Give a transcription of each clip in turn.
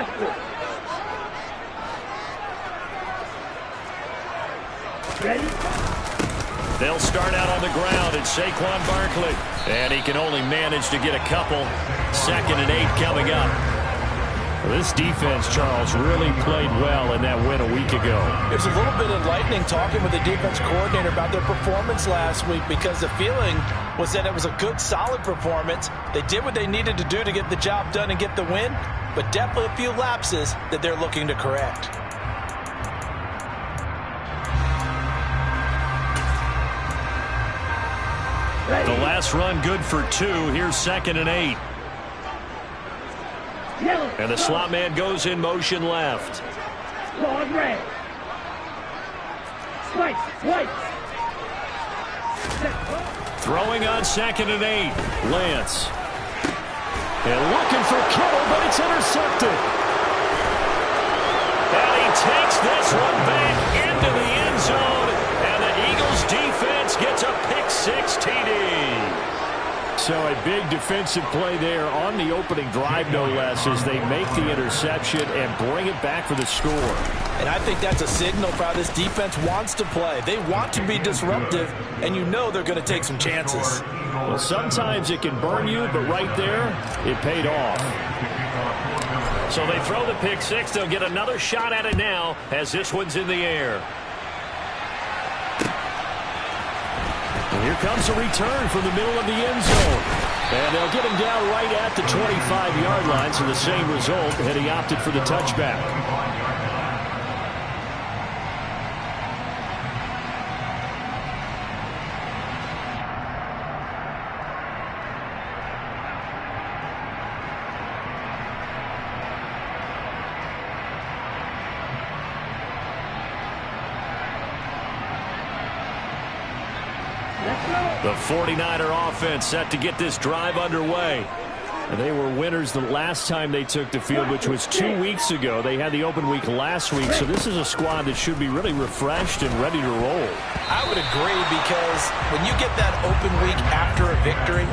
faster. Ready? They'll start out on the ground and Saquon Barkley. And he can only manage to get a couple. 2nd and 8 coming up. This defense, Charles, really played well in that win a week ago. It was a little bit enlightening talking with the defense coordinator about their performance last week because the feeling was that it was a good, solid performance. They did what they needed to do to get the job done and get the win, but definitely a few lapses that they're looking to correct. The last run good for 2. Here's 2nd and 8. And the slot man goes in motion left. Claws red. Swipe, swipe. Throwing on 2nd and 8. Lance. And looking for Kittle, but it's intercepted. And he takes this one back into the end zone. And the Eagles defense gets a pick-6 TD. So a big defensive play there on the opening drive, no less, as they make the interception and bring it back for the score. And I think that's a signal for how this defense wants to play. They want to be disruptive, and you know they're going to take some chances. Well, sometimes it can burn you, but right there, it paid off. So they throw the pick-6. They'll get another shot at it now as this one's in the air. Here comes a return from the middle of the end zone. And they'll get him down right at the 25-yard line, so the same result, and he opted for the touchback. The 49er offense set to get this drive underway. And they were winners the last time they took the field, which was 2 weeks ago. They had the open week last week, so this is a squad that should be really refreshed and ready to roll. I would agree, because when you get that open week after a victory,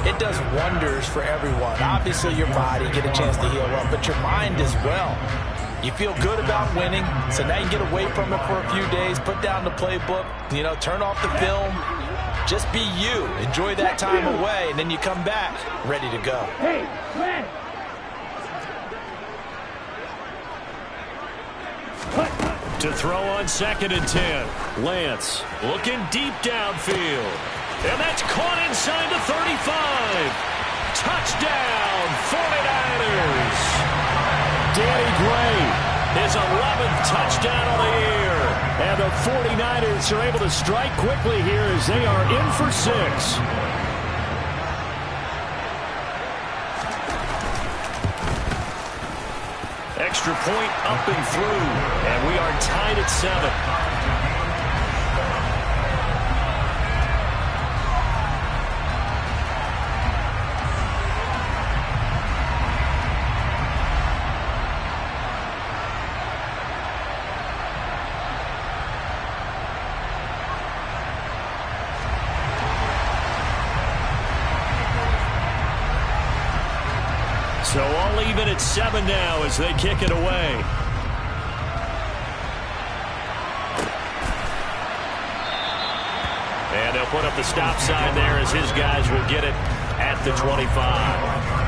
it does wonders for everyone. Obviously, your body get a chance to heal up, but your mind as well. You feel good about winning, so now you get away from it for a few days, put down the playbook, turn off the film. Just be you. Enjoy that time away, and then you come back ready to go. Hey, man. To throw on 2nd and 10. Lance looking deep downfield. And that's caught inside the 35. Touchdown, 49ers. Danny Gray, his 11th touchdown on the year. And the 49ers are able to strike quickly here as they are in for 6. Extra point up and through. And we are tied at 7. So all even at 7 now as they kick it away. And they'll put up the stop sign there as his guys will get it at the 25.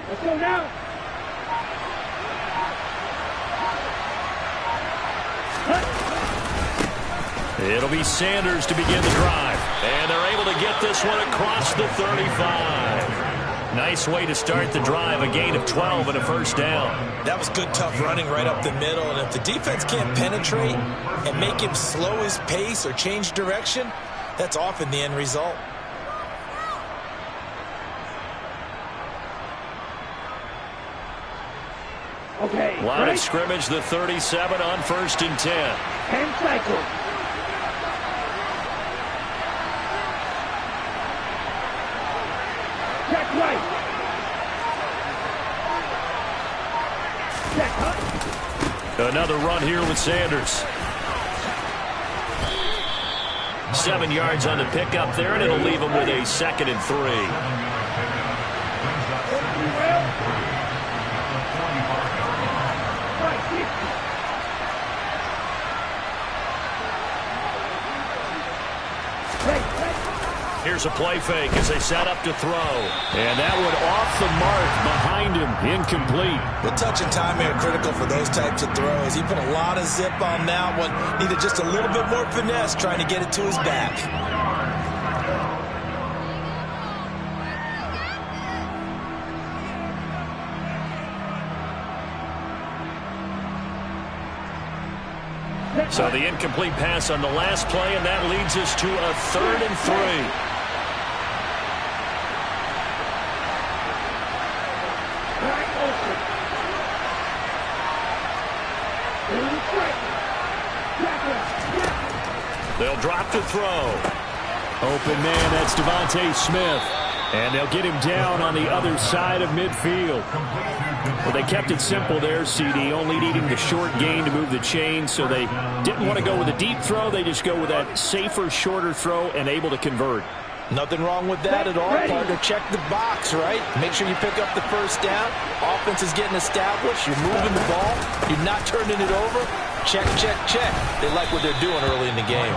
Let's go now. It'll be Sanders to begin the drive. And they're able to get this one across the 35. Nice way to start the drive, a gain of 12 and a first down. That was good, tough running right up the middle. And if the defense can't penetrate and make him slow his pace or change direction, That's often the end result. Okay. Line right. of scrimmage, the 37 on 1st and 10. 10 cycles. Check right. Check up. Another run here with Sanders. 7 yards on the pickup there, and it'll leave him with a 2nd and 3. Here's a play fake as they set up to throw. And that one off the mark behind him. Incomplete. The touch and timing are critical for those types of throws. He put a lot of zip on that one. Needed just a little bit more finesse trying to get it to his back. So the incomplete pass on the last play, and that leads us to a 3rd and 3. They'll drop to throw. Open man, that's Devontae Smith. And they'll get him down on the other side of midfield. Well, they kept it simple there, CD, only needing the short gain to move the chain, so they didn't want to go with a deep throw. They just go with that safer, shorter throw and able to convert. Nothing wrong with that at all, partner. Check the box, right? Make sure you pick up the first down. Offense is getting established. You're moving the ball. You're not turning it over. Check, check, check. They like what they're doing early in the game.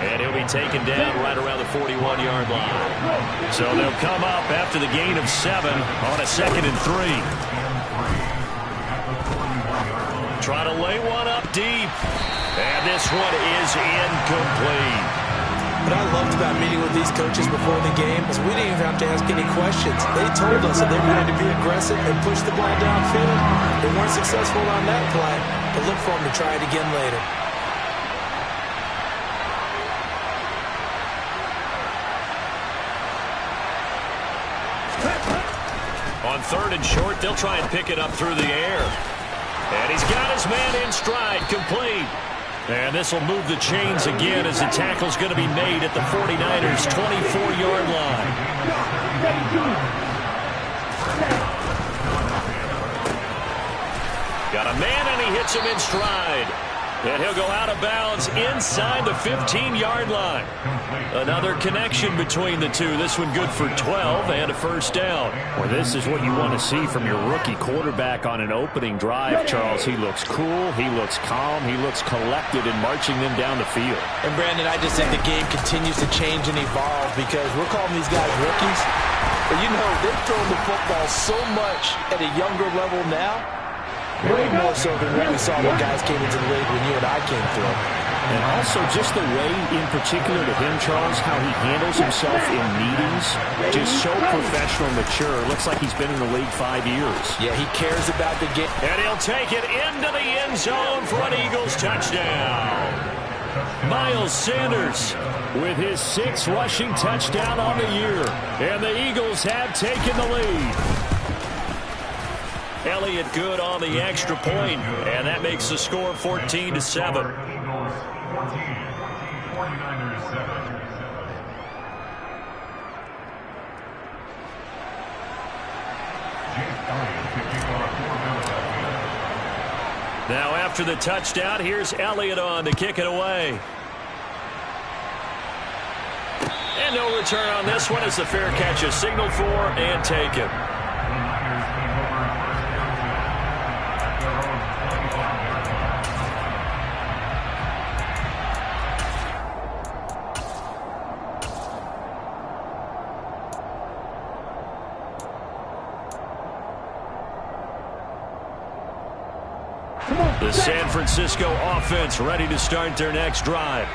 And he'll be taken down right around the 41-yard line. So they'll come up after the gain of 7 on a 2nd and 3. Try to lay one up deep. And this one is incomplete. What I loved about meeting with these coaches before the game is we didn't even have to ask any questions. They told us that they wanted to be aggressive and push the ball downfield. They weren't successful on that play, but look for them to try it again later. On 3rd and short, they'll try and pick it up through the air. And he's got his man in stride, complete. And this will move the chains again as the tackle's going to be made at the 49ers' 24-yard line. Got a man, and he hits him in stride. And he'll go out of bounds inside the 15-yard line. Another connection between the two. This one good for 12 and a first down. Well, this is what you want to see from your rookie quarterback on an opening drive, Charles. He looks cool. He looks calm. He looks collected in marching them down the field. And, Brandon, I just think the game continues to change and evolve because we're calling these guys rookies. But, you know, they've thrown the football so much at a younger level now. Way more so than what we saw when guys came into the league when you and I came through. And also just the way, in particular to him, Charles, how he handles himself in meetings. Just so professional, mature. Looks like he's been in the league 5 years. Yeah, he cares about the game. And he'll take it into the end zone for an Eagles touchdown. Miles Sanders with his 6th rushing touchdown on the year. And the Eagles have taken the lead. Elliott good on the extra point, and that makes the score 14-7. Now after the touchdown, here's Elliott on to kick it away. And no return on this one as the fair catch is signaled for and taken. The San Francisco offense ready to start their next drive.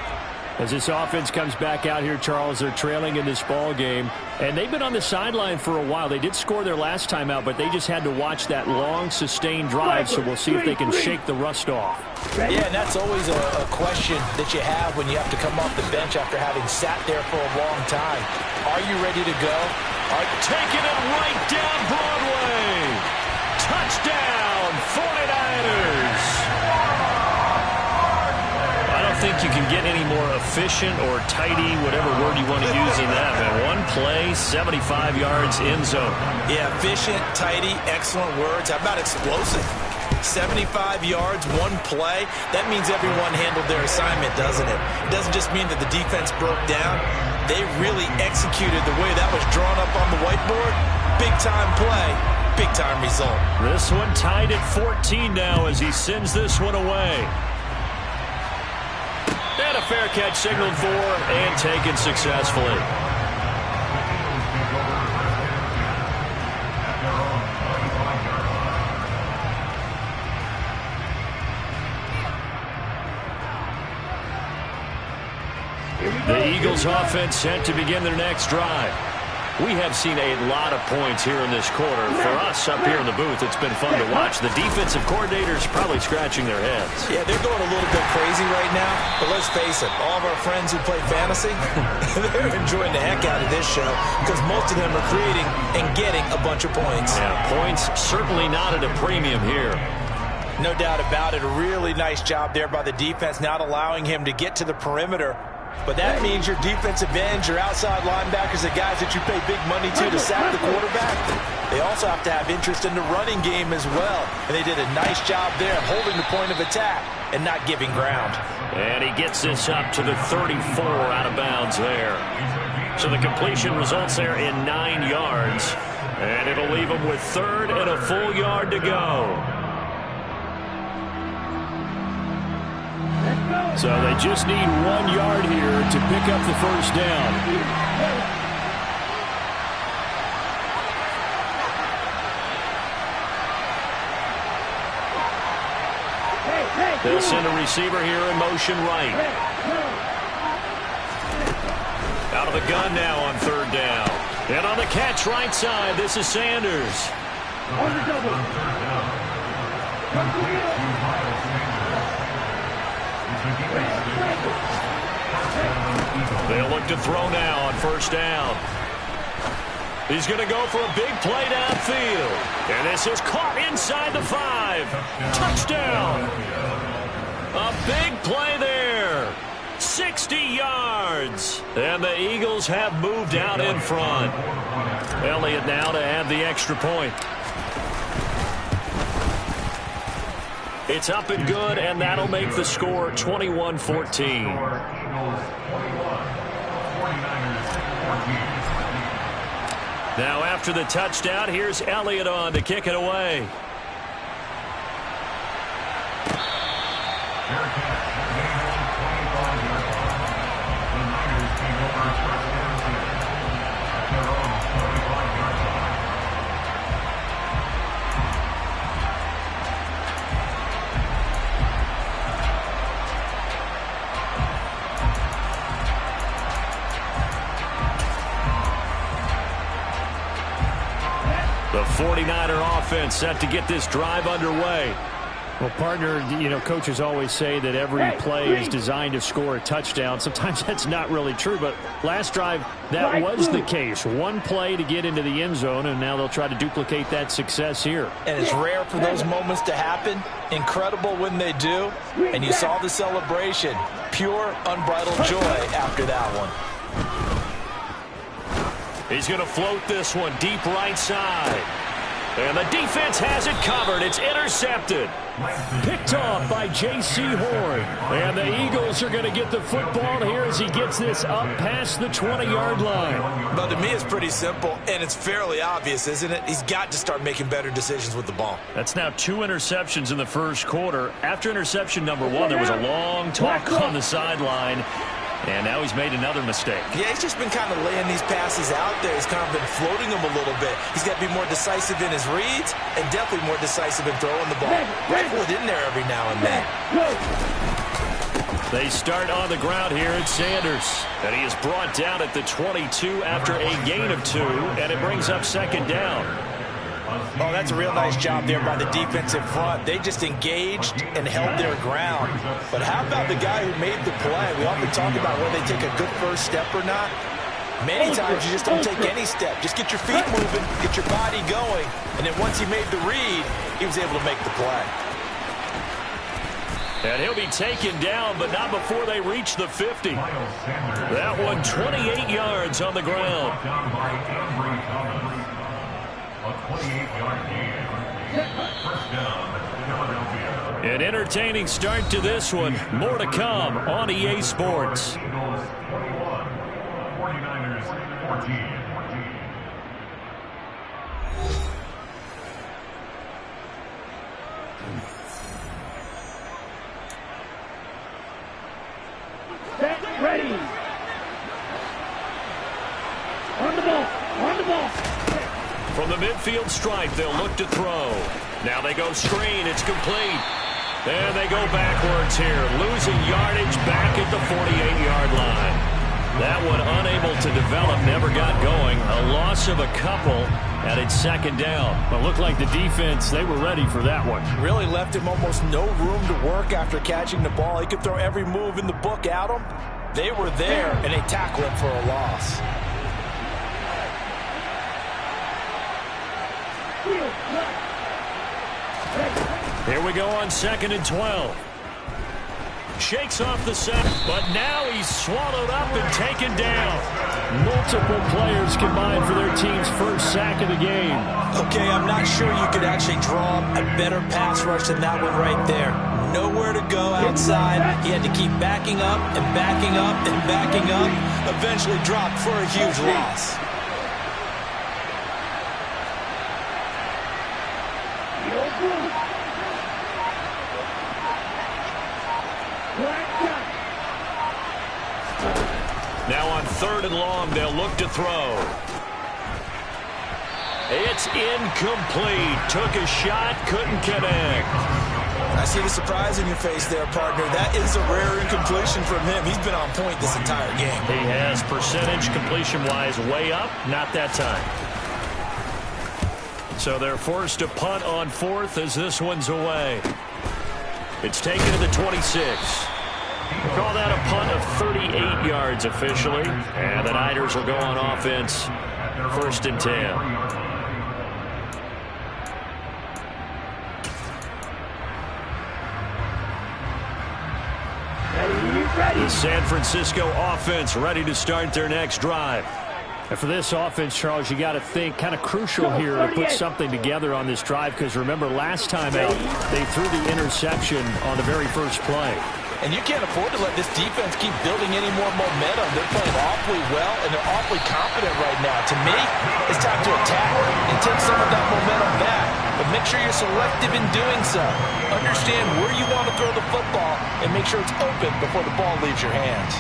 As this offense comes back out here, Charles, they're trailing in this ball game, and they've been on the sideline for a while. They did score their last time out, but they just had to watch that long, sustained drive, so we'll see if they can shake the rust off. Yeah, and that's always a question that you have when you have to come off the bench after having sat there for a long time. Are you ready to go? Taking it right down Broadway. Touchdown, 49ers. I don't think you can get any more efficient or tidy, whatever word you want to use in that. Man, one play, 75 yards in zone. Yeah, efficient, tidy, excellent words. How about explosive? 75 yards, one play. That means everyone handled their assignment, doesn't it? It doesn't just mean that the defense broke down. They really executed the way that was drawn up on the whiteboard. Big-time play, big-time result. This one tied at 14 now as he sends this one away. And a fair catch signaled for and taken successfully. The Eagles offense set to begin their next drive. We have seen a lot of points here in this quarter. For us up here in the booth, it's been fun to watch. The defensive coordinators probably scratching their heads. Yeah, they're going a little bit crazy right now. But let's face it, all of our friends who play fantasy, they're enjoying the heck out of this show because most of them are creating and getting a bunch of points. Yeah, points certainly not at a premium here. No doubt about it. A really nice job there by the defense, not allowing him to get to the perimeter. But that means your defensive ends, your outside linebackers, the guys that you pay big money to sack the quarterback, they also have to have interest in the running game as well. And they did a nice job there holding the point of attack and not giving ground. And he gets this up to the 34 out of bounds there. So the completion results there in 9 yards. And it'll leave him with third and a full yard to go. So they just need 1 yard here to pick up the first down. They'll send a receiver here in motion right. Out of the gun now on third down. And on the catch right side, this is Sanders. On the double. They'll look to throw now on first down. He's going to go for a big play downfield. And this is caught inside the 5. Touchdown. A big play there. 60 yards. And the Eagles have moved out in front. Elliott now to add the extra point. It's up and good, and that'll make the score 21-14. Now after the touchdown, here's Elliott on to kick it away. The 49er offense set to get this drive underway. Well, partner, you know, coaches always say that every play is designed to score a touchdown. Sometimes that's not really true, but last drive, that was the case. One play to get into the end zone, and now they'll try to duplicate that success here. And it's rare for those moments to happen. Incredible when they do. And you saw the celebration. Pure, unbridled joy after that one. He's going to float this one deep right side. And the defense has it covered. It's intercepted. Picked off by J.C. Horn. And the Eagles are going to get the football here as he gets this up past the 20-yard line. But to me, it's pretty simple, and it's fairly obvious, isn't it? He's got to start making better decisions with the ball. That's now 2 interceptions in the first quarter. After interception number 1, there was a long talk on the sideline. And now he's made another mistake. Yeah, he's just been kind of laying these passes out there. He's kind of been floating them a little bit. He's got to be more decisive in his reads and definitely more decisive in throwing the ball. Rifle it in there every now and then. They start on the ground here at Sanders. And he is brought down at the 22 after a gain of 2, and it brings up second down. Oh, that's a real nice job there by the defensive front. They just engaged and held their ground. But how about the guy who made the play? We often talk about whether they take a good first step or not. Many times you just don't take any step. Just get your feet moving, get your body going, and then once he made the read, he was able to make the play. And he'll be taken down, but not before they reach the 50. That one 28 yards on the ground. An entertaining start to this one. More to come on EA Sports. Ready. On the ball. On the ball. From the midfield stripe, they'll look to throw. Now they go screen. It's complete. And they go backwards here, losing yardage back at the 48-yard line. That one unable to develop, never got going. A loss of a couple, and it's second down. Well, it looked like the defense, they were ready for that one. Really left him almost no room to work after catching the ball. He could throw every move in the book at him. They were there, and they tackle him for a loss. Here we go on second and 12. Shakes off the set, but now he's swallowed up and taken down. Multiple players combined for their team's first sack of the game. Okay, I'm not sure you could actually draw a better pass rush than that one right there. Nowhere to go outside. He had to keep backing up and backing up and backing up. Eventually dropped for a huge loss. Now on third and long, they'll look to throw. It's incomplete. Took a shot, couldn't connect. I see the surprise in your face there, partner. That is a rare incompletion from him. He's been on point this entire game. He has percentage completion-wise way up, not that time. So they're forced to punt on fourth as this one's away. It's taken to the 26. We'll call that a punt of 38 yards officially. And the Niners will go on offense, first and 10. The San Francisco offense ready to start their next drive. And for this offense, Charles, you got to think kind of crucial here to put something together on this drive, because remember last time out they threw the interception on the very first play. And you can't afford to let this defense keep building any more momentum. They're playing awfully well, and they're awfully confident right now. To me, it's time to attack and take some of that momentum back. But make sure you're selective in doing so. Understand where you want to throw the football and make sure it's open before the ball leaves your hands.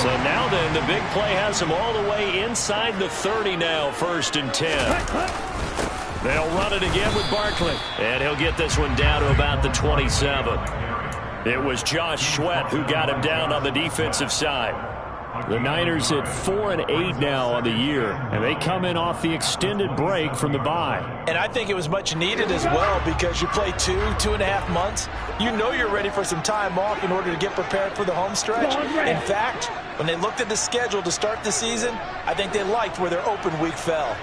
So now then, the big play has them all the way inside the 30 now, first and 10. They'll run it again with Barkley. And he'll get this one down to about the 27. It was Josh Sweat who got him down on the defensive side. The Niners at 4-8 now on the year, and they come in off the extended break from the bye. And I think it was much needed as well, because you play 2.5 months. You know you're ready for some time off in order to get prepared for the home stretch. In fact, when they looked at the schedule to start the season, I think they liked where their open week fell.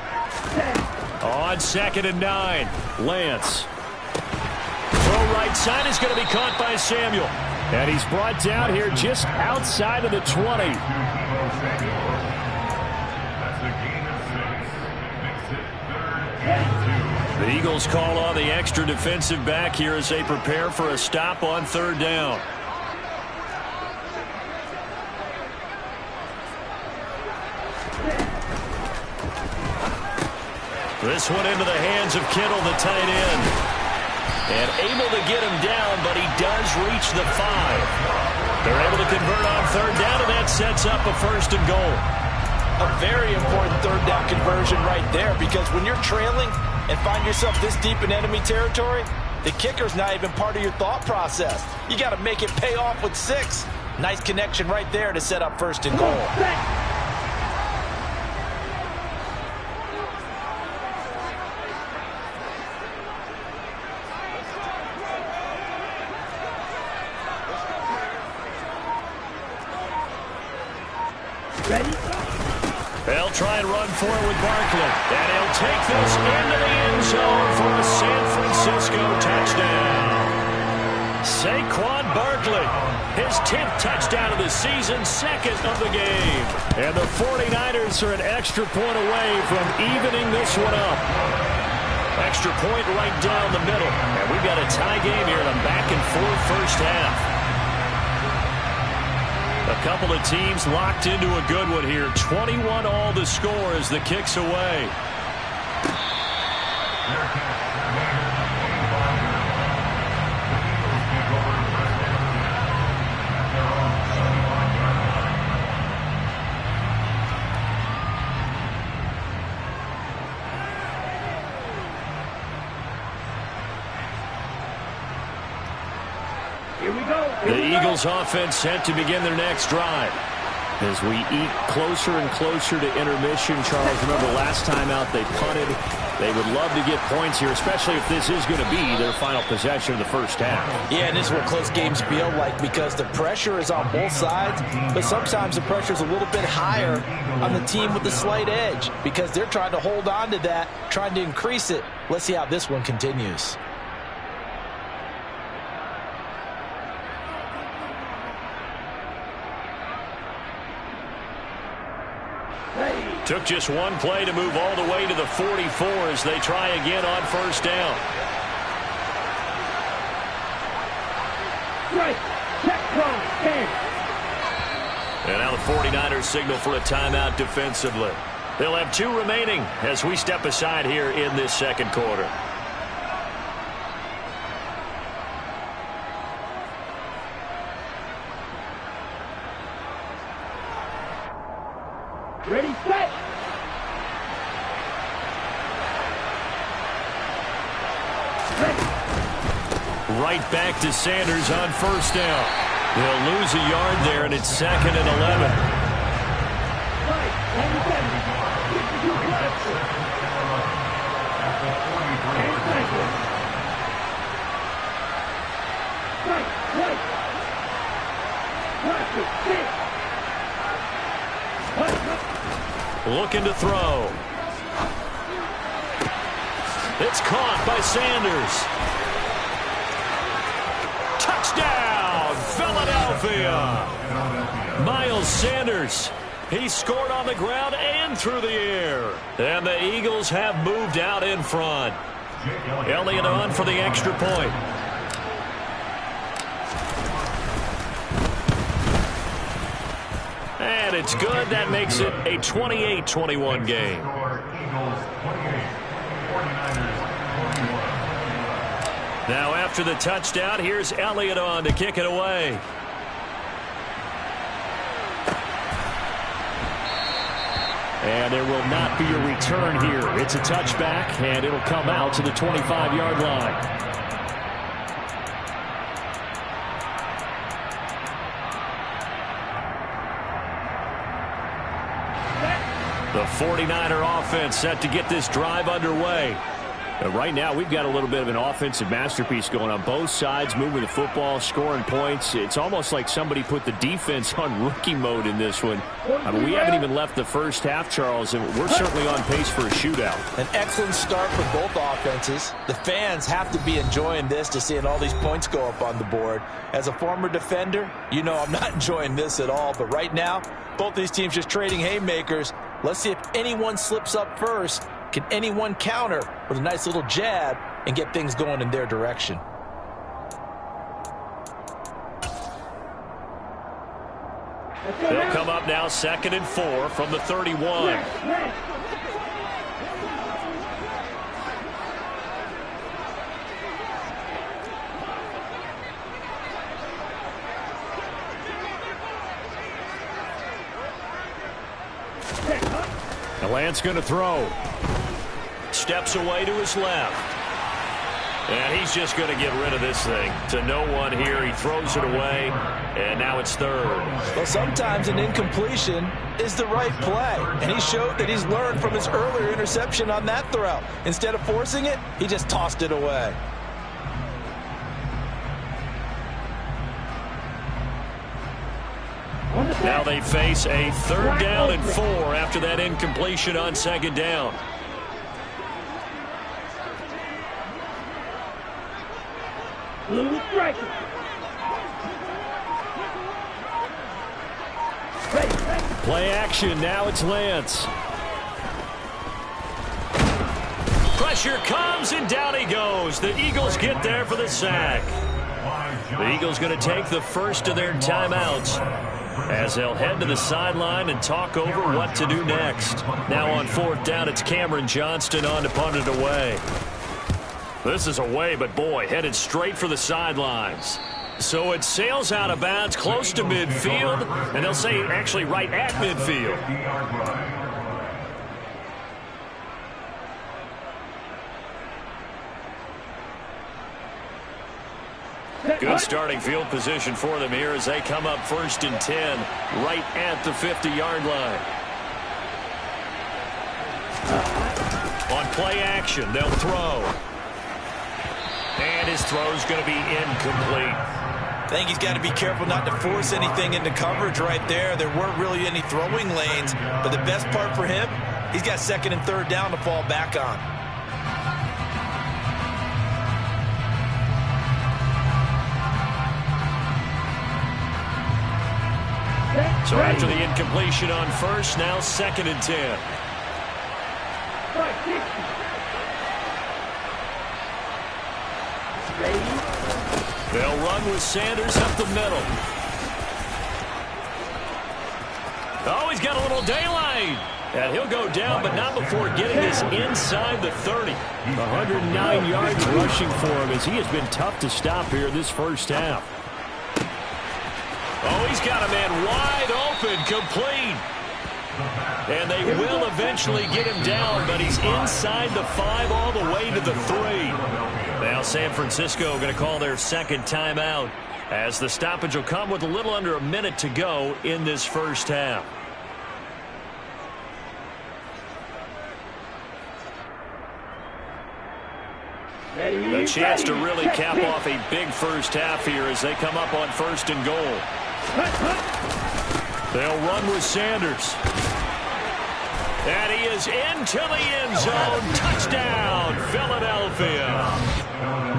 On second and 9, Lance. Throw right side is going to be caught by Samuel. And he's brought down here just outside of the 20. The Eagles call on the extra defensive back here as they prepare for a stop on third down. This one into the hands of Kittle, the tight end. And able to get him down, but he does reach the 5. They're able to convert on third down, and that sets up a first and goal. A very important third down conversion right there, because when you're trailing and find yourself this deep in enemy territory, The kicker's not even part of your thought process. You got to make it pay off with 6. Nice connection right there to set up 1st and goal. Ready? They'll try and run for it with Barkley. And he'll take this into the end zone for a San Francisco touchdown. Saquon Barkley, his 10th touchdown of the season, 2nd of the game. And the 49ers are an extra point away from evening this one up. Extra point right down the middle. And we've got a tie game here in a back-and-forth first half. A couple of teams locked into a good one here. 21 all the score as the kick's away. Here we go. The Eagles offense set to begin their next drive. As we eat closer and closer to intermission, Charles, remember last time out they punted. They would love to get points here, especially if this is going to be their final possession of the first half. Yeah, and this is what close games feel like because the pressure is on both sides, but sometimes the pressure is a little bit higher on the team with the slight edge because they're trying to hold on to that, trying to increase it. Let's see how this one continues. Took just one play to move all the way to the 44 as they try again on first down. Right. Check cross. 10. And now the 49ers signal for a timeout defensively. They'll have 2 remaining as we step aside here in this second quarter. Ready, set. Right back to Sanders on first down. They'll lose a yard there, and it's 2nd and 11. Right. 97. 52 left. And cycle. Right. Right. Plastic. 6. Looking to throw. It's caught by Sanders. Touchdown, Philadelphia. Miles Sanders. He scored on the ground and through the air. And the Eagles have moved out in front. Elliott on for the extra point. And it's good. That makes it a 28-21 game. Now after the touchdown, here's Elliott on to kick it away. And there will not be a return here. It's a touchback, and it'll come out to the 25-yard line. The 49er offense set to get this drive underway. Right now, we've got a little bit of an offensive masterpiece going on both sides, moving the football, scoring points. It's almost like somebody put the defense on rookie mode in this one. I mean, we haven't even left the first half, Charles, and we're certainly on pace for a shootout. An excellent start for both offenses. The fans have to be enjoying this to seeing all these points go up on the board. As a former defender, you know I'm not enjoying this at all, but right now, both these teams just trading haymakers. Let's see if anyone slips up first. Can anyone counter with a nice little jab and get things going in their direction? They'll come up now 2nd and 4 from the 31. Lance going to throw. Steps away to his left. And he's just going to get rid of this thing. To no one here. He throws it away, and now it's third. Well, sometimes an incompletion is the right play, and he showed that he's learned from his earlier interception on that throw. Instead of forcing it, he just tossed it away. Now they face a 3rd down and 4 after that incompletion on 2nd down. Blue striker. Play action. Now it's Lance. Pressure comes, and down he goes. The Eagles get there for the sack. The Eagles going to take the first of their timeouts as they'll head to the sideline and talk over what to do next. Now on 4th down, it's Cameron Johnston on to punt it away. This is away, but boy, headed straight for the sidelines. So it sails out of bounds close to midfield, and they'll say actually right at midfield. Good starting field position for them here as they come up 1st and 10, right at the 50-yard line. On play action, they'll throw. And his throw's going to be incomplete. I think he's got to be careful not to force anything into coverage right there. There weren't really any throwing lanes, but the best part for him, he's got 2nd and 3rd down to fall back on. So after the incompletion on 1st, now 2nd and 10. They'll run with Sanders up the middle. Oh, he's got a little daylight. And he'll go down, but not before getting this inside the 30. 109 yards rushing for him as he has been tough to stop here this first half. Oh, he's got a man wide open, complete. And they will eventually get him down, but he's inside the 5 all the way to the 3. Now San Francisco going to call their 2nd timeout as the stoppage will come with a little under a minute to go in this first half. A chance to really cap off a big first half here as they come up on 1st and goal. They'll run with Sanders. And he is into the end zone. Touchdown, Philadelphia.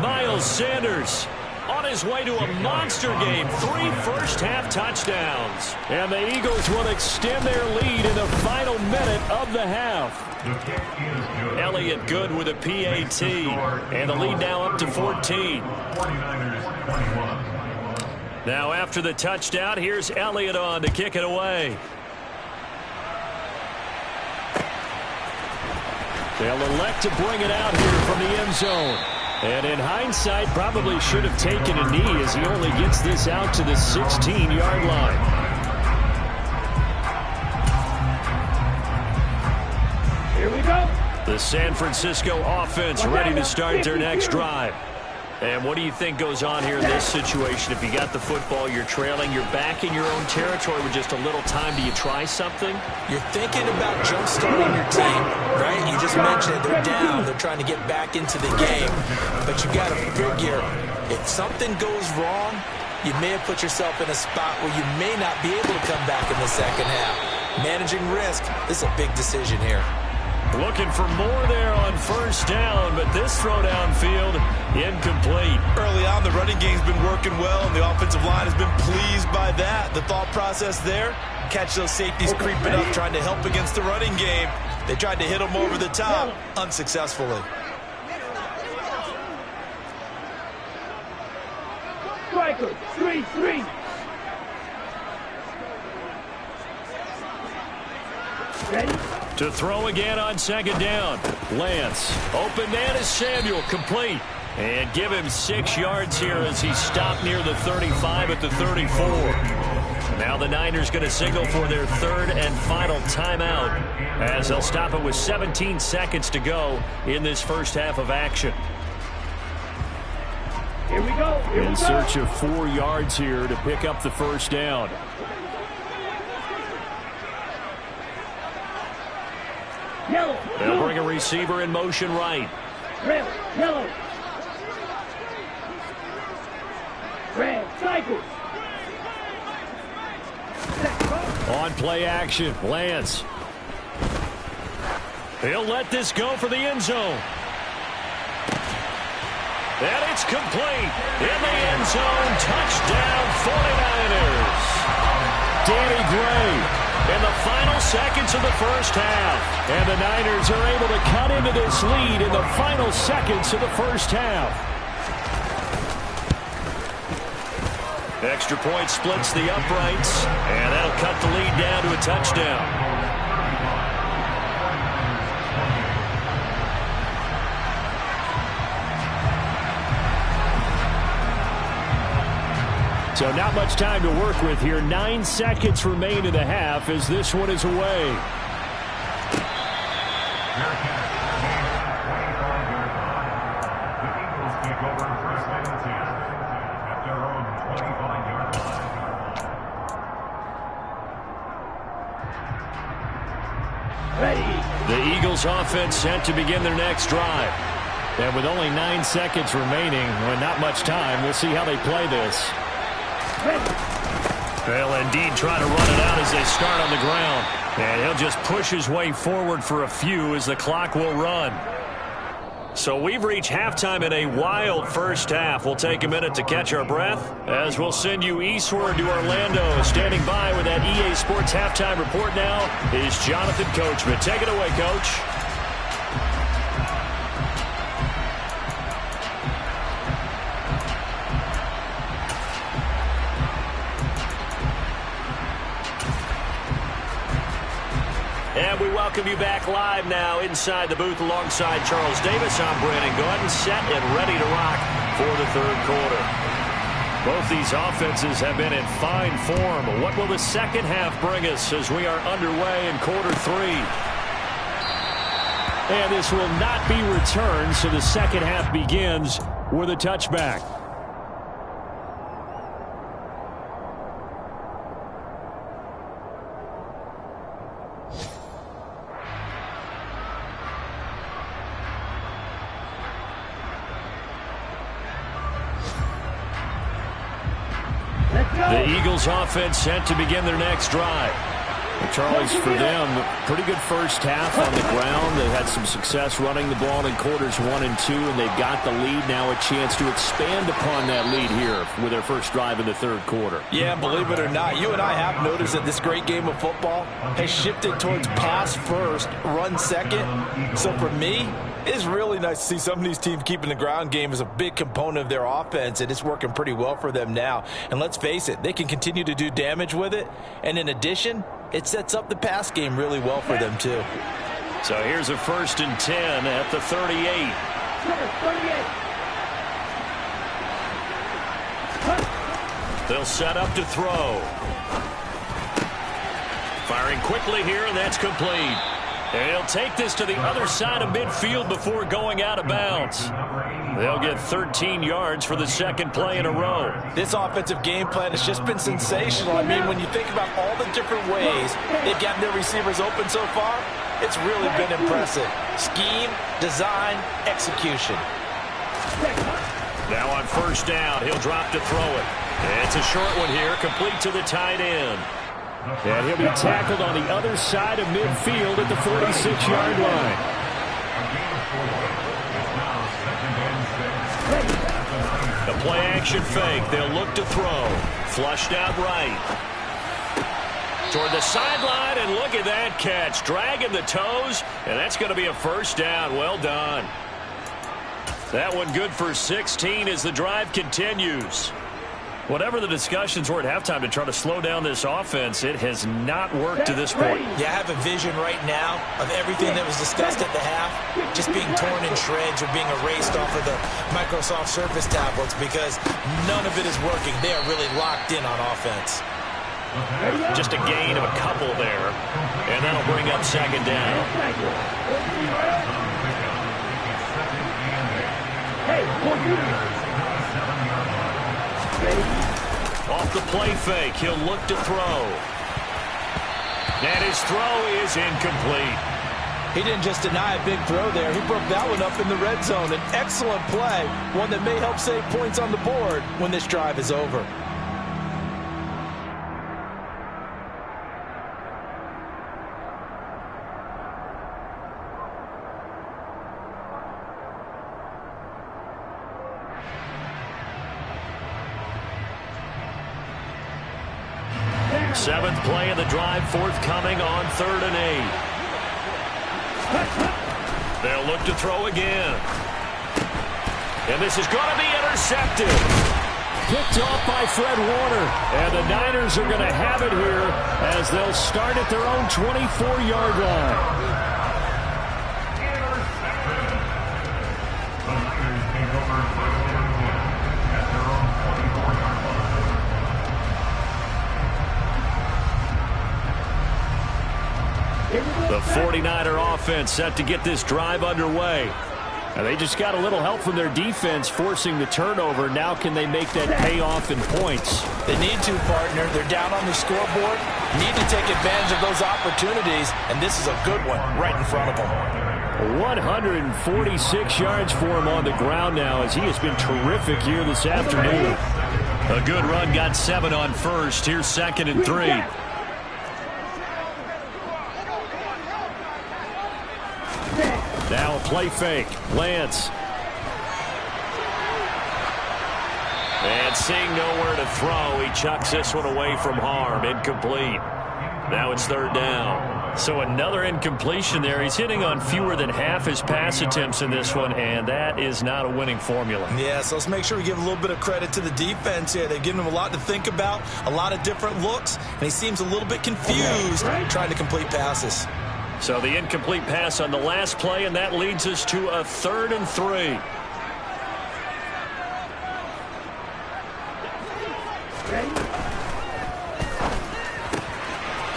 Miles Sanders on his way to a monster game. 3 first-half touchdowns. And the Eagles will extend their lead in the final minute of the half. Elliott good with a PAT. And the lead now up to 14. Now after the touchdown, here's Elliott on to kick it away. They'll elect to bring it out here from the end zone. And in hindsight, probably should have taken a knee as he only gets this out to the 16-yard line. Here we go. The San Francisco offense ready to start their next drive. And what do you think goes on here in this situation? If you got the football, you're trailing, you're back in your own territory with just a little time. Do you try something? You're thinking about jump-starting your team, right? You just mentioned it. They're down. They're trying to get back into the game. But you got to figure, if something goes wrong, you may have put yourself in a spot where you may not be able to come back in the second half. Managing risk, this is a big decision here. Looking for more there on 1st down, but this throw downfield incomplete. Early on, the running game's been working well, and the offensive line has been pleased by that. The thought process there, catch those safeties creeping up, trying to help against the running game. They tried to hit them over the top, unsuccessfully. Striker, 3-3. Ready? To throw again on 2nd down. Lance. Open man is Samuel. Complete. And give him 6 yards here as he stopped near the 35 at the 34. Now the Niners going to signal for their 3rd and final timeout as they'll stop it with 17 seconds to go in this first half of action. Here we go. Here In we search go. of 4 yards here to pick up the first down. Yellow. They'll Blue. bring a receiver in motion right. Red. Yellow. Red. Cycle. On play action, Lance. He'll let this go for the end zone. And it's complete. In the end zone, touchdown 49ers. Danny Gray in the final seconds of the first half. And the Niners are able to cut into this lead in the final seconds of the first half. Extra point splits the uprights, and that'll cut the lead down to a touchdown. So not much time to work with here. 9 seconds remain in the half as this one is away. The Eagles offense set to begin their next drive. And with only 9 seconds remaining, with not much time, we'll see how they play this. They'll indeed try to run it out as they start on the ground. And he'll just push his way forward for a few as the clock will run. So we've reached halftime in a wild first half. We'll take a minute to catch our breath as we'll send you eastward to Orlando. Standing by with that EA Sports halftime report now is Jonathan Coachman. Take it away, Coach. And we welcome you back live now inside the booth alongside Charles Davis. I'm Brandon Gordon, set and ready to rock for the third quarter. Both these offenses have been in fine form. What will the second half bring us as we are underway in quarter 3? And this will not be returned, so the second half begins with a touchback. The Eagles offense set to begin their next drive. And Charles, for them, pretty good first half on the ground. They had some success running the ball in quarters 1 and 2, and they've got the lead now, a chance to expand upon that lead here with their first drive in the third quarter. Yeah, believe it or not, you and I have noticed that this great game of football has shifted towards pass first, run second. So for me, it's really nice to see some of these teams keeping the ground game as a big component of their offense, and it's working pretty well for them now. And let's face it, they can continue to do damage with it. And in addition, it sets up the pass game really well for them, too. So here's a 1st and 10 at the 38. They'll set up to throw. Firing quickly here, and that's complete. And he'll take this to the other side of midfield before going out of bounds. They'll get 13 yards for the second play in a row. This offensive game plan has just been sensational. I mean, when you think about all the different ways they've gotten their receivers open so far, it's really been impressive. Scheme, design, execution. Now on 1st down, he'll drop to throw it. It's a short one here, complete to the tight end. And he'll be tackled on the other side of midfield at the 46-yard line. The play-action fake. They'll look to throw. Flushed out right. Toward the sideline, and look at that catch. Dragging the toes, and that's going to be a first down. Well done. That one good for 16 as the drive continues. Whatever the discussions were at halftime to try to slow down this offense, it has not worked to this point. Yeah, I have a vision right now of everything that was discussed at the half just being torn in shreds or being erased off of the Microsoft Surface tablets because none of it is working. They are really locked in on offense. Just a gain of a couple there, and that'll bring up 2nd down. Off the play fake, he'll look to throw. And his throw is incomplete. He didn't just deny a big throw there. He broke that one up in the red zone. An excellent play, one that may help save points on the board when this drive is over. Seventh play of the drive forthcoming on 3rd and 8. They'll look to throw again. And this is going to be intercepted. Picked off by Fred Warner. And the Niners are going to have it here as they'll start at their own 24-yard line. The 49er offense set to get this drive underway. And they just got a little help from their defense forcing the turnover. Now can they make that pay off in points? They need to, partner. They're down on the scoreboard. Need to take advantage of those opportunities. And this is a good one right in front of them. 146 yards for him on the ground now as he has been terrific here this afternoon. A good run, got 7 on first. Here's 2nd and 3. Now a play fake. Lance. And seeing nowhere to throw, he chucks this one away from harm. Incomplete. Now it's 3rd down. So another incompletion there. He's hitting on fewer than half his pass attempts in this one, and that is not a winning formula. Yeah, so let's make sure we give a little bit of credit to the defense here. They've given him a lot to think about, a lot of different looks, and he seems a little bit confused trying to complete passes. So the incomplete pass on the last play, and that leads us to a 3rd and 3.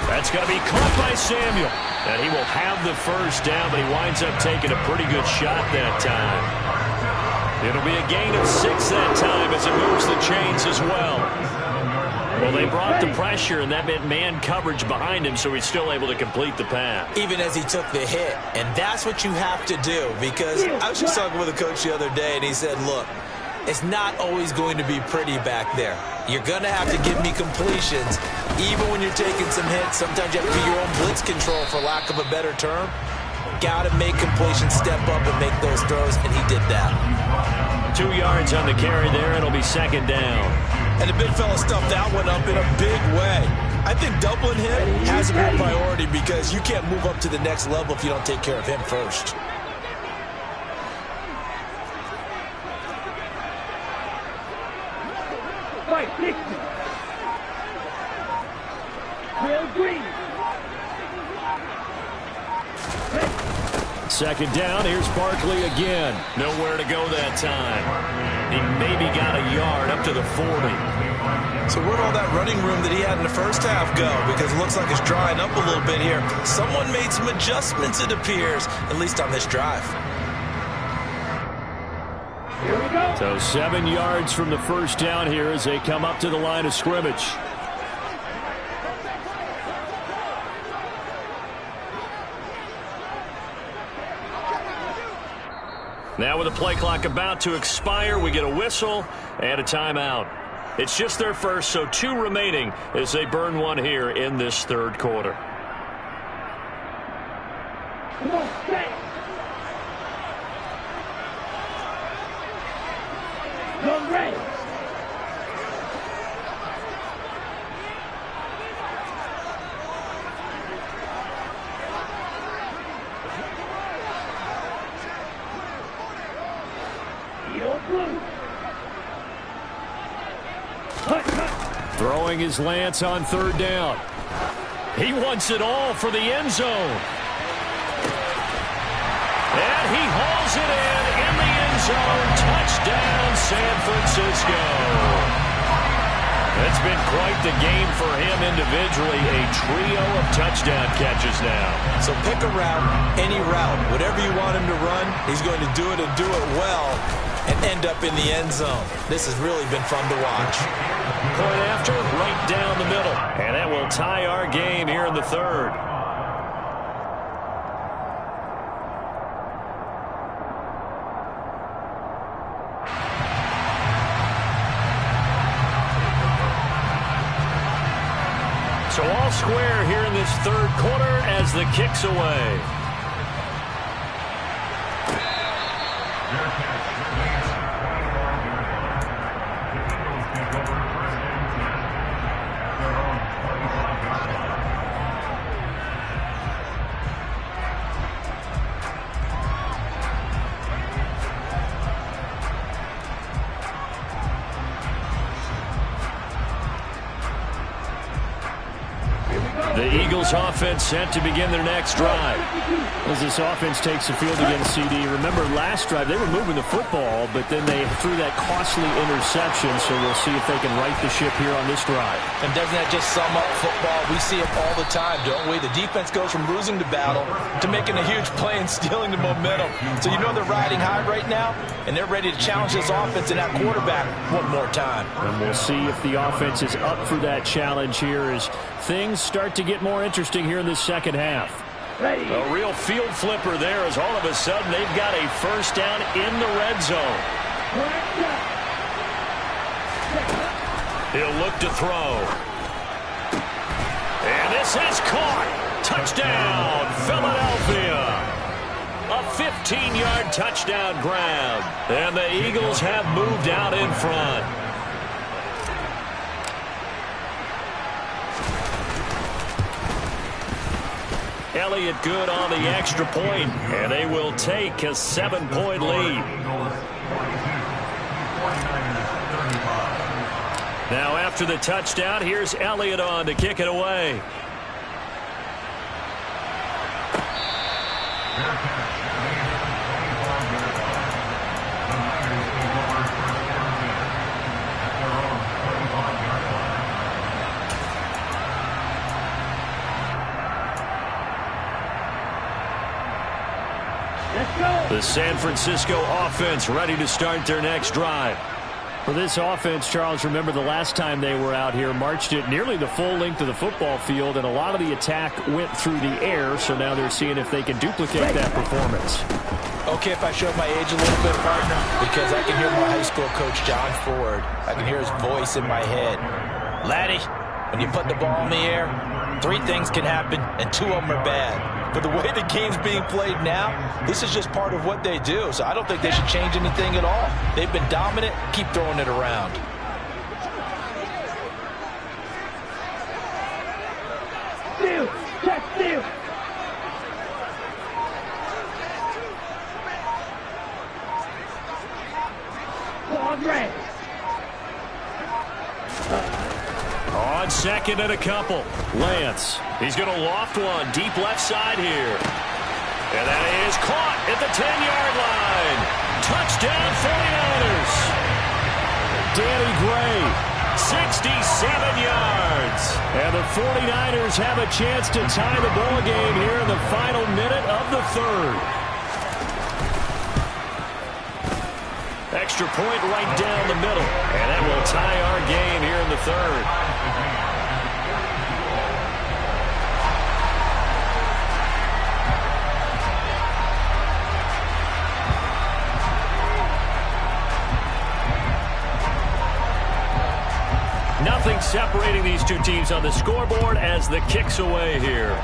That's going to be caught by Samuel. And he will have the first down, but he winds up taking a pretty good shot that time. It'll be a gain of 6 that time as it moves the chains as well. Well, they brought the pressure, and that meant man coverage behind him, so he's still able to complete the pass. Even as he took the hit. And that's what you have to do, because I was just talking with a coach the other day, and he said, look, it's not always going to be pretty back there. You're going to have to give me completions. Even when you're taking some hits, sometimes you have to be your own blitz control, for lack of a better term. Got to make completions, step up and make those throws, and he did that. 2 yards on the carry there. It'll be 2nd down. And the big fella stuffed that one up in a big way. I think doubling him has to be a priority, because you can't move up to the next level if you don't take care of him first. Fight, Dixon. Will Green. 2nd down. Here's Barkley again. Nowhere to go that time. He maybe got a yard up to the 40. So where'd all that running room that he had in the first half go? Because it looks like it's drying up a little bit here. Someone made some adjustments, it appears, at least on this drive. Here we go. So 7 yards from the first down here as they come up to the line of scrimmage. Now with the play clock about to expire, we get a whistle and a timeout. It's just their first, so 2 remaining as they burn one here in this 3rd quarter. Come on, stay. Long range. Throwing his Lance on 3rd down. He wants it all for the end zone. And he hauls it in the end zone. Touchdown, San Francisco. It's been quite the game for him individually. A trio of touchdown catches now. So pick a route, any route. Whatever you want him to run, he's going to do it and do it well. and end up in the end zone. This has really been fun to watch. Point after, right down the middle. And that will tie our game here in the third. So all square here in this third quarter as the kick's away. The Eagles offense set to begin their next drive. As this offense takes the field against CD, remember last drive they were moving the football, but then they threw that costly interception, so we'll see if they can right the ship here on this drive. And doesn't that just sum up football? We see it all the time, don't we? The defense goes from losing the battle to making a huge play and stealing the momentum. So you know they're riding high right now, and they're ready to challenge this offense and that quarterback one more time. And we'll see if the offense is up for that challenge here as things start to get more interesting here in the second half. Ready. A real field flipper there as all of a sudden they've got a first down in the red zone. He'll look to throw. And this is caught. Touchdown, Philadelphia. A 15-yard touchdown grab. And the Eagles have moved out in front. Elliott good on the extra point, and they will take a 7-point lead. Now after the touchdown, here's Elliott on to kick it away. The San Francisco offense ready to start their next drive. For this offense, Charles, remember the last time they were out here, marched it nearly the full length of the football field, and a lot of the attack went through the air, so now they're seeing if they can duplicate that performance. Okay, if I show my age a little bit, partner, because I can hear my high school coach, John Ford. I can hear his voice in my head. Laddie, when you put the ball in the air, 3 things can happen, and 2 of them are bad. But the way the game's being played now, this is just part of what they do. So I don't think they should change anything at all. They've been dominant. Keep throwing it around. Steal. Check steal. Long red. On second and a couple. Lance. He's going to loft one deep left side here. And that is caught at the 10-yard line. Touchdown 49ers. Danny Gray, 67 yards. And the 49ers have a chance to tie the ball game here in the final minute of the third. Extra point right down the middle. And that will tie our game here in the third. Nothing separating these two teams on the scoreboard as the kick's away here.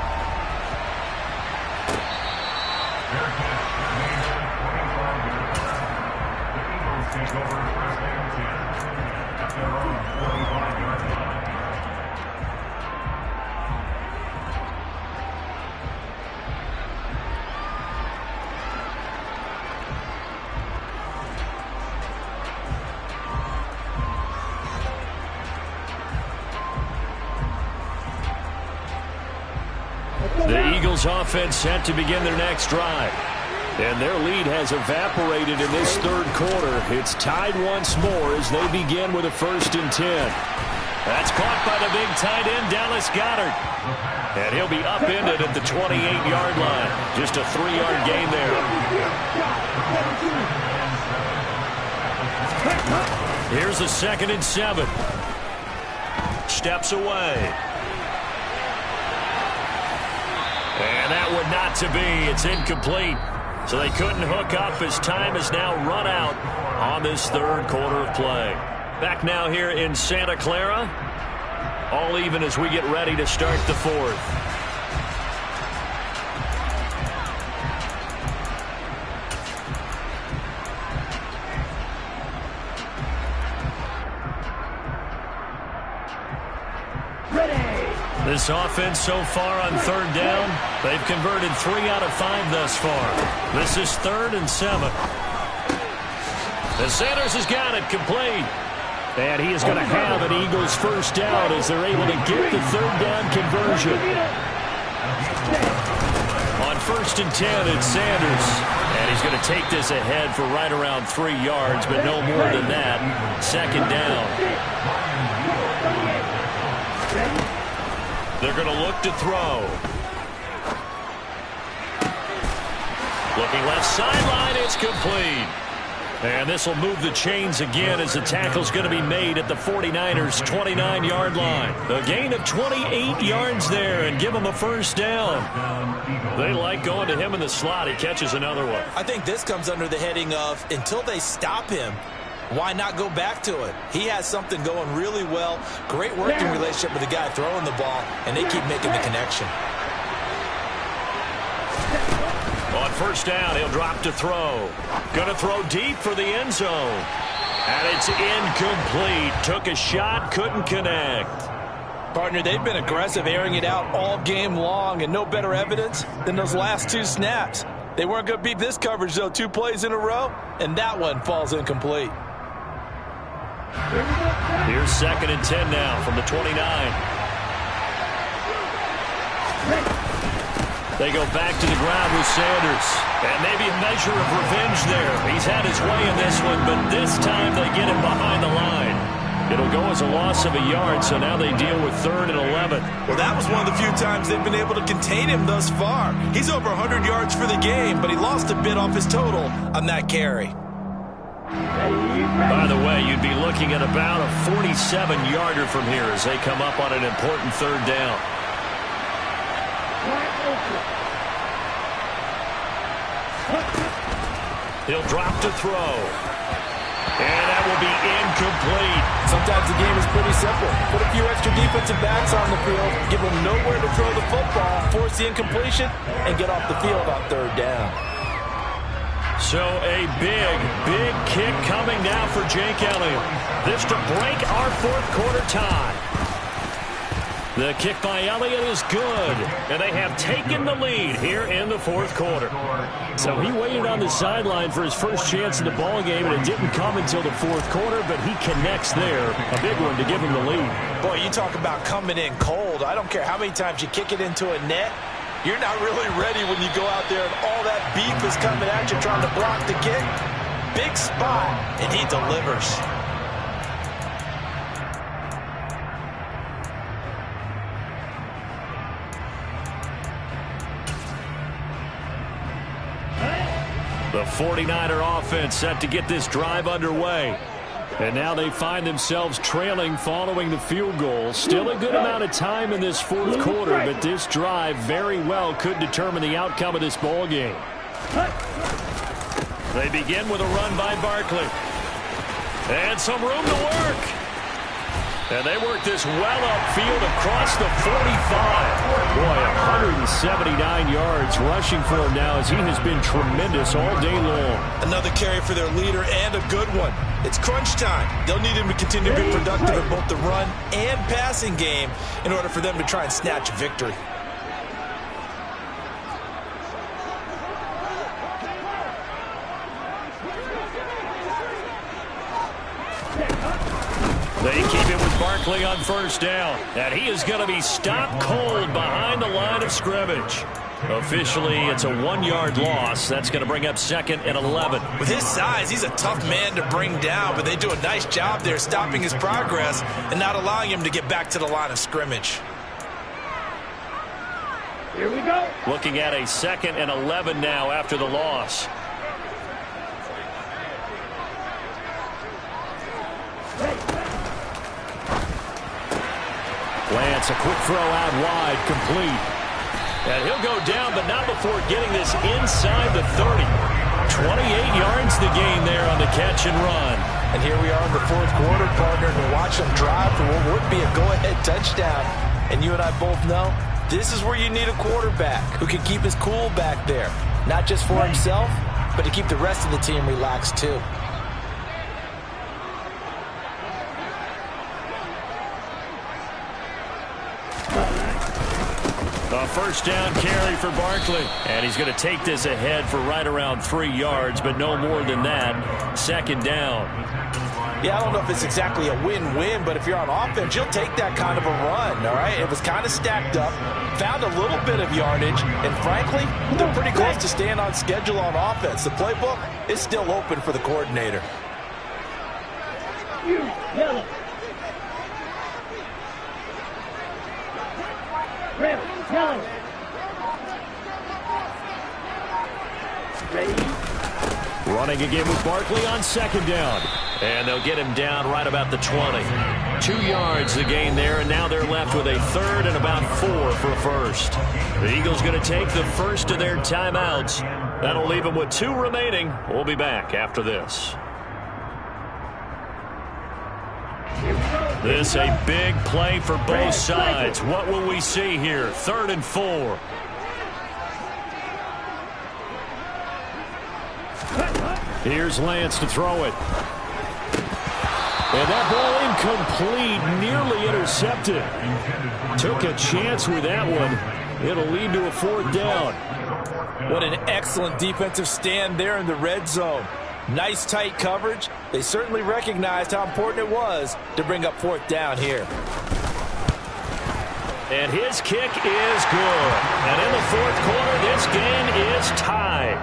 The Eagles offense set to begin their next drive. And their lead has evaporated in this third quarter. It's tied once more as they begin with a 1st and 10. That's caught by the big tight end, Dallas Goedert. And he'll be upended at the 28-yard line. Just a 3-yard gain there. Here's the 2nd and 7. Steps away. And that would not to be. It's incomplete. So they couldn't hook up as time has now run out on this 3rd quarter of play. Back now here in Santa Clara. All even as we get ready to start the 4th. This offense so far on 3rd down, they've converted 3 out of 5 thus far. This is 3rd and 7. And Sanders has got it complete. And he is going to have an Eagles 1st down as they're able to get the 3rd down conversion. On 1st and 10, it's Sanders. And he's going to take this ahead for right around 3 yards, but no more than that. 2nd down. They're going to look to throw. Looking left sideline, it's complete. And this will move the chains again as the tackle's going to be made at the 49ers' 29-yard line. A gain of 28 yards there and give him a 1st down. They like going to him in the slot. He catches another one. I think this comes under the heading of until they stop him, why not go back to it? He has something going really well. Great working relationship with the guy throwing the ball, and they keep making the connection. On 1st down, he'll drop to throw. Going to throw deep for the end zone. And it's incomplete. Took a shot, couldn't connect. Partner, they've been aggressive, airing it out all game long, and no better evidence than those last 2 snaps. They weren't going to beat this coverage, though, 2 plays in a row, and that one falls incomplete. Here's 2nd and 10 now from the 29. They go back to the ground with Sanders. And maybe a measure of revenge there. He's had his way in this one, but this time they get him behind the line. It'll go as a loss of a yard, so now they deal with 3rd and 11. Well, that was one of the few times they've been able to contain him thus far. He's over 100 yards for the game, but he lost a bit off his total on that carry. By the way, you'd be looking at about a 47-yarder from here as they come up on an important 3rd down. He'll drop to throw. And that will be incomplete. Sometimes the game is pretty simple. Put a few extra defensive backs on the field, give them nowhere to throw the football, force the incompletion, and get off the field on 3rd down. So a big kick coming now for Jake Elliott. This to break our 4th quarter tie. The kick by Elliott is good, and they have taken the lead here in the 4th quarter. So he waited on the sideline for his first chance in the ball game, and it didn't come until the 4th quarter, but he connects there. A big one to give him the lead. Boy, you talk about coming in cold. I don't care how many times you kick it into a net. You're not really ready when you go out there and all that beef is coming at you trying to block the kick. Big spot, and he delivers. The 49er offense set to get this drive underway. And now they find themselves trailing following the field goal. Still a good amount of time in this 4th quarter, but this drive very well could determine the outcome of this ball game. They begin with a run by Barkley. And some room to work. And they work this well upfield across the 45. Boy, 179 yards rushing for him now as he has been tremendous all day long. Another carry for their leader and a good one. It's crunch time. They'll need him to continue to be productive in both the run and passing game in order for them to try and snatch a victory. They keep it with Barkley on 1st down. And he is going to be stopped cold behind the line of scrimmage. Officially, it's a 1-yard loss. That's going to bring up 2nd and 11. With his size, he's a tough man to bring down, but they do a nice job there stopping his progress and not allowing him to get back to the line of scrimmage. Here we go. Looking at a 2nd and 11 now after the loss. Lance, a quick throw out wide, complete. And he'll go down, but not before getting this inside the 30. 28 yards the gain there on the catch and run. And here we are in the fourth quarter, partner, and watch them drive for what would be a go-ahead touchdown. And you and I both know this is where you need a quarterback who can keep his cool back there. Not just for himself, but to keep the rest of the team relaxed too. A first down carry for Barkley. And he's going to take this ahead for right around 3 yards, but no more than that. Second down. Yeah, I don't know if it's exactly a win-win, but if you're on offense, you'll take that kind of a run, all right? It was kind of stacked up, found a little bit of yardage, and frankly, they're pretty close to staying on schedule on offense. The playbook is still open for the coordinator. Yellow. Red. Yellow. Ready. Running again with Barkley on second down. And they'll get him down right about the 20. 2 yards the gain there, and now they're left with a third and about 4 for a first. The Eagles going to take the first of their timeouts. That'll leave them with 2 remaining. We'll be back after this. This a big play for both sides. What will we see here? 3rd and 4. Here's Lance to throw it. And that ball incomplete, nearly intercepted. Took a chance with that one. It'll lead to a 4th down. What an excellent defensive stand there in the red zone. Nice tight coverage. They certainly recognized how important it was to bring up 4th down here. And his kick is good. And in the 4th quarter, this game is tied.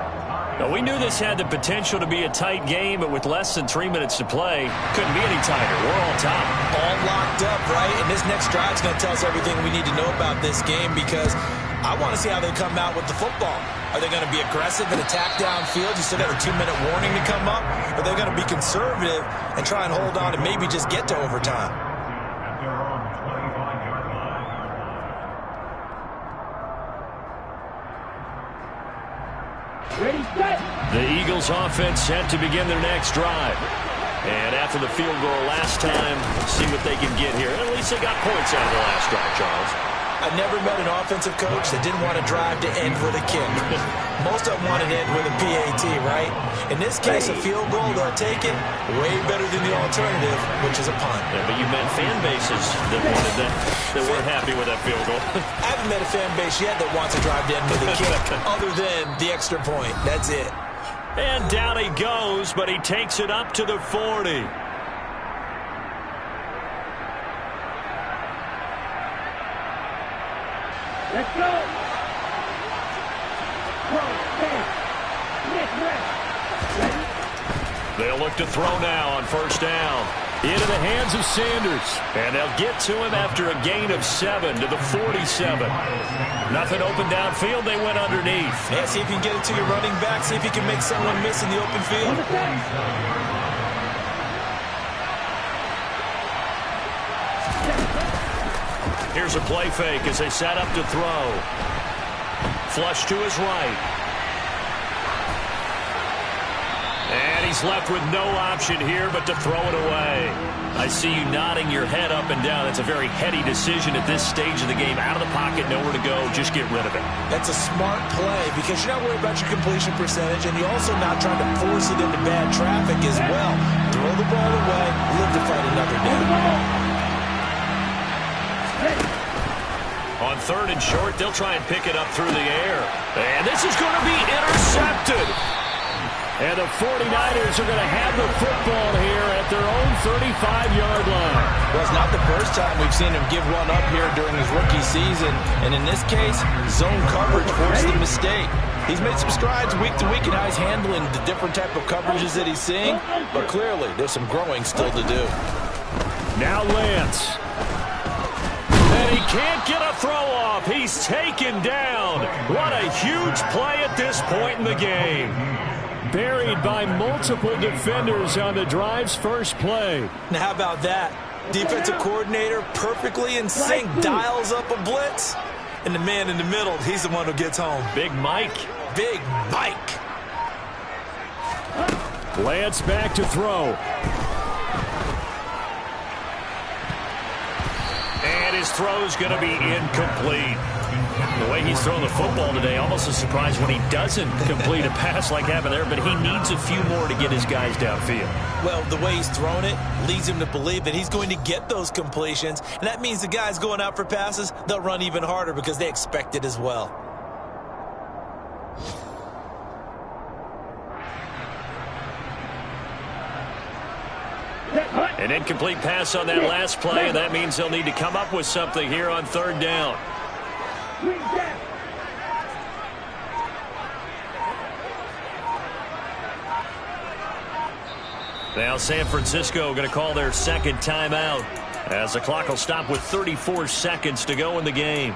Now, we knew this had the potential to be a tight game, but with less than 3 minutes to play, couldn't be any tighter. We're on top. All locked up, right? And this next drive is going to tell us everything we need to know about this game, because I want to see how they come out with the football. Are they going to be aggressive and attack downfield? You still got a 2-minute warning to come up. Or are they going to be conservative and try and hold on and maybe just get to overtime? Ready, set. The Eagles offense set to begin their next drive. And after the field goal last time, see what they can get here. At least they got points out of the last drive, Charles. I've never met an offensive coach that didn't want to drive to end with a kick. Most of them want to end with a PAT, right? In this case, a field goal, they'll take it. Way better than the alternative, which is a punt. Yeah, but you met fan bases that wanted that, that weren't happy with that field goal. I haven't met a fan base yet that wants to drive to end with a kick, other than the extra point. That's it. And down he goes, but he takes it up to the 40. Let's go. They'll look to throw now on first down. Into the hands of Sanders. And they'll get to him after a gain of 7 to the 47. Nothing open downfield. They went underneath. Yeah, see if you can get it to your running back. See if you can make someone miss in the open field. Here's a play fake as they set up to throw. Flush to his right. And he's left with no option here but to throw it away. I see you nodding your head up and down. That's a very heady decision at this stage of the game. Out of the pocket, nowhere to go. Just get rid of it. That's a smart play because you're not worried about your completion percentage, and you're also not trying to force it into bad traffic as well. Throw the ball away, live to fight another down. On 3rd and short, they'll try and pick it up through the air. And this is going to be intercepted. And the 49ers are going to have the football here at their own 35-yard line. Well, it's not the first time we've seen him give one up here during his rookie season. And in this case, zone coverage forced the mistake. He's made some strides week to week in how he's handling the different type of coverages that he's seeing. But clearly, there's some growing still to do. Now Lance. And he can't get a throw off. He's taken down. What a huge play at this point in the game. Buried by multiple defenders on the drive's first play. Now, how about that? Defensive coordinator perfectly in sync, dials up a blitz. And the man in the middle, he's the one who gets home. Big Mike. Big Mike. Lance back to throw. And his throw's going to be incomplete. The way he's thrown the football today, almost a surprise when he doesn't complete a pass like happened there, but he needs a few more to get his guys downfield. Well, the way he's thrown it leads him to believe that he's going to get those completions, and that means the guys going out for passes, they'll run even harder because they expect it as well. An incomplete pass on that last play, and that means they'll need to come up with something here on third down. Now San Francisco going to call their second timeout as the clock will stop with 34 seconds to go in the game.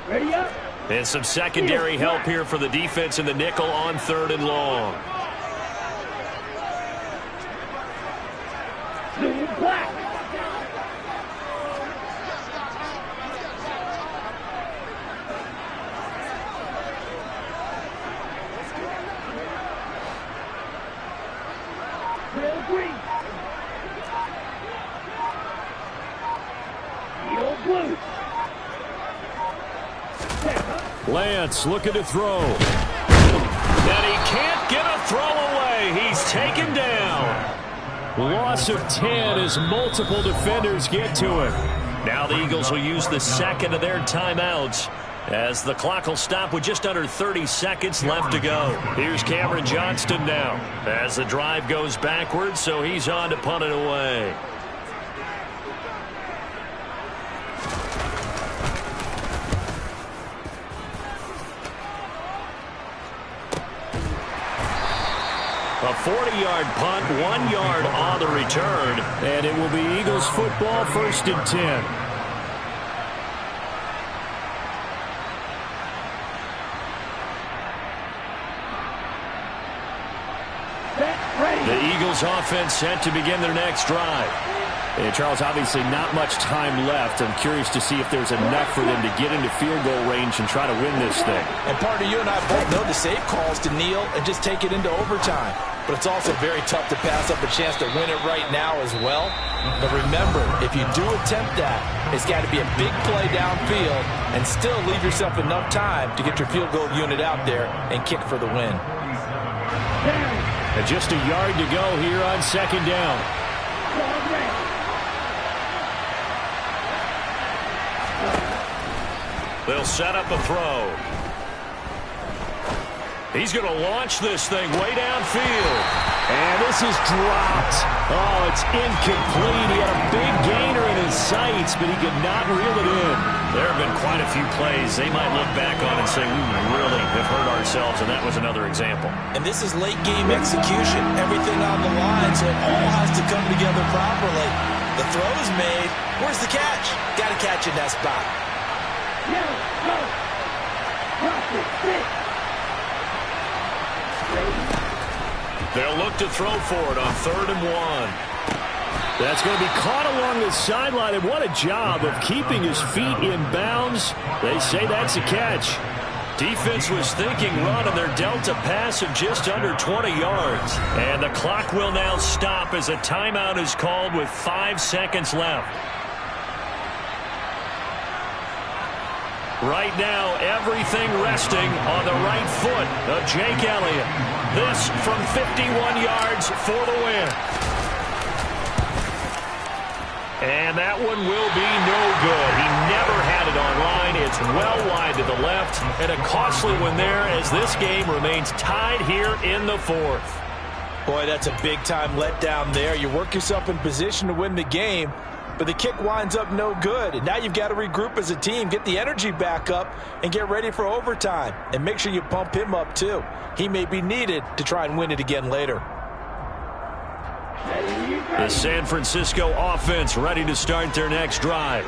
Ready up. And some secondary help here for the defense in the nickel on third and long. Blue black. Red green. Yellow blue. Lance looking to throw. And he can't get a throw away. He's taken down. Loss of 10 as multiple defenders get to him. Now the Eagles will use the second of their timeouts as the clock will stop with just under 30 seconds left to go. Here's Cameron Johnston now as the drive goes backwards, so he's on to punt it away. A 40-yard punt, 1 yard on the return. And it will be Eagles football, 1st and 10. The Eagles offense set to begin their next drive. And Charles, obviously not much time left. I'm curious to see if there's enough for them to get into field goal range and try to win this thing. And partner, you and I both know the safe calls to kneel and just take it into overtime. But it's also very tough to pass up a chance to win it right now as well. But remember, if you do attempt that, it's got to be a big play downfield and still leave yourself enough time to get your field goal unit out there and kick for the win. And just a yard to go here on second down. They'll set up a throw. He's going to launch this thing way downfield. And this is dropped. Oh, it's incomplete. He had a big gainer in his sights, but he could not reel it in. There have been quite a few plays they might look back on and say, we really have hurt ourselves, and that was another example. And this is late game execution. Everything on the line, so it all has to come together properly. The throw is made. Where's the catch? Got to catch in that spot. They'll look to throw for it on 3rd and 1. That's going to be caught along the sideline, and what a job of keeping his feet in bounds. They say that's a catch. Defense was thinking run, and they're dealt a pass of just under 20 yards. And the clock will now stop as a timeout is called with 5 seconds left. Right now, everything resting on the right foot of Jake Elliott. This from 51 yards for the win. And that one will be no good. He never had it on line. It's well wide to the left. And a costly one there as this game remains tied here in the 4th. Boy, that's a big-time letdown there. You work yourself in position to win the game, but the kick winds up no good. And now you've got to regroup as a team, get the energy back up, and get ready for overtime. And make sure you pump him up, too. He may be needed to try and win it again later. The San Francisco offense ready to start their next drive.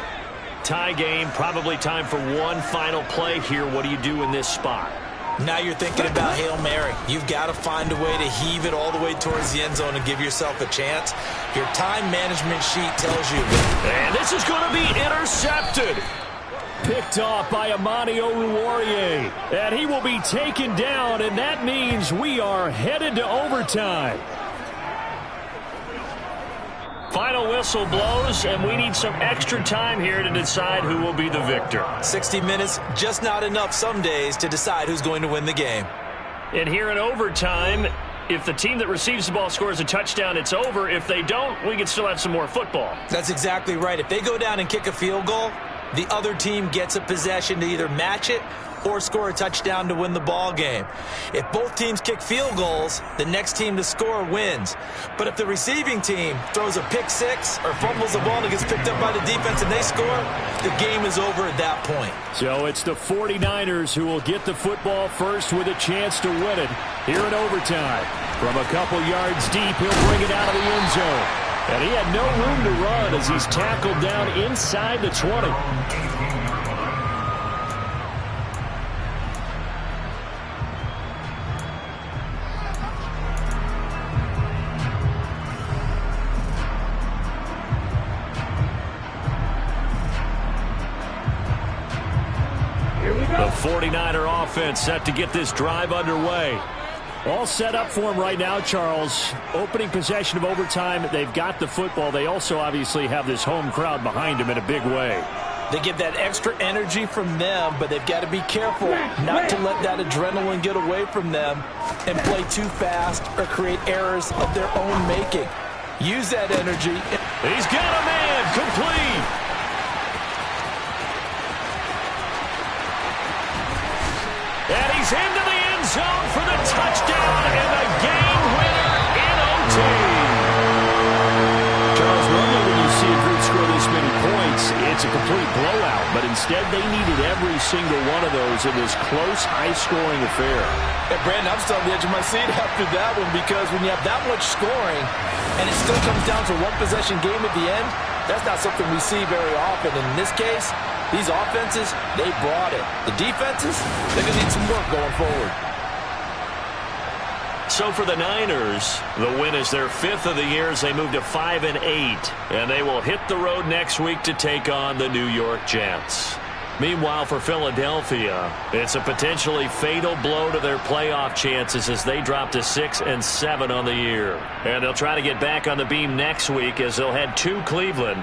Tie game, probably time for one final play here. What do you do in this spot? Now you're thinking about Hail Mary. You've got to find a way to heave it all the way towards the end zone and give yourself a chance. Your time management sheet tells you. And this is going to be intercepted. Picked off by Amani Oruwariye. And he will be taken down, and that means we are headed to overtime. Final whistle blows, and we need some extra time here to decide who will be the victor. 60 minutes, just not enough some days to decide who's going to win the game. And here in overtime, if the team that receives the ball scores a touchdown, it's over. If they don't, we can still have some more football. That's exactly right. If they go down and kick a field goal, the other team gets a possession to either match it or score a touchdown to win the ball game. If both teams kick field goals, the next team to score wins. But if the receiving team throws a pick six or fumbles the ball and gets picked up by the defense and they score, the game is over at that point. So it's the 49ers who will get the football first with a chance to win it here in overtime. From a couple yards deep, he'll bring it out of the end zone. And he had no room to run as he's tackled down inside the 20. The 49er offense set to get this drive underway. All set up for him right now, Charles. Opening possession of overtime. They've got the football. They also obviously have this home crowd behind them in a big way. They get that extra energy from them, but they've got to be careful not to let that adrenaline get away from them and play too fast or create errors of their own making. Use that energy. He's got a man complete. And he's into the end zone for the touchdown and the game winner in OT. Charles, normally when you see a group score this many points, it's a complete blowout. But instead, they needed every single one of those in this close, high-scoring affair. Hey, Brandon, I'm still on the edge of my seat after that one because when you have that much scoring and it still comes down to a one-possession game at the end, that's not something we see very often. And in this case, these offenses, they brought it. The defenses, they're going to need some work going forward. So for the Niners, the win is their 5th of the year as they move to 5-8. And they will hit the road next week to take on the New York Jets. Meanwhile, for Philadelphia, it's a potentially fatal blow to their playoff chances as they drop to 6-7 on the year. And they'll try to get back on the beam next week as they'll head to Cleveland.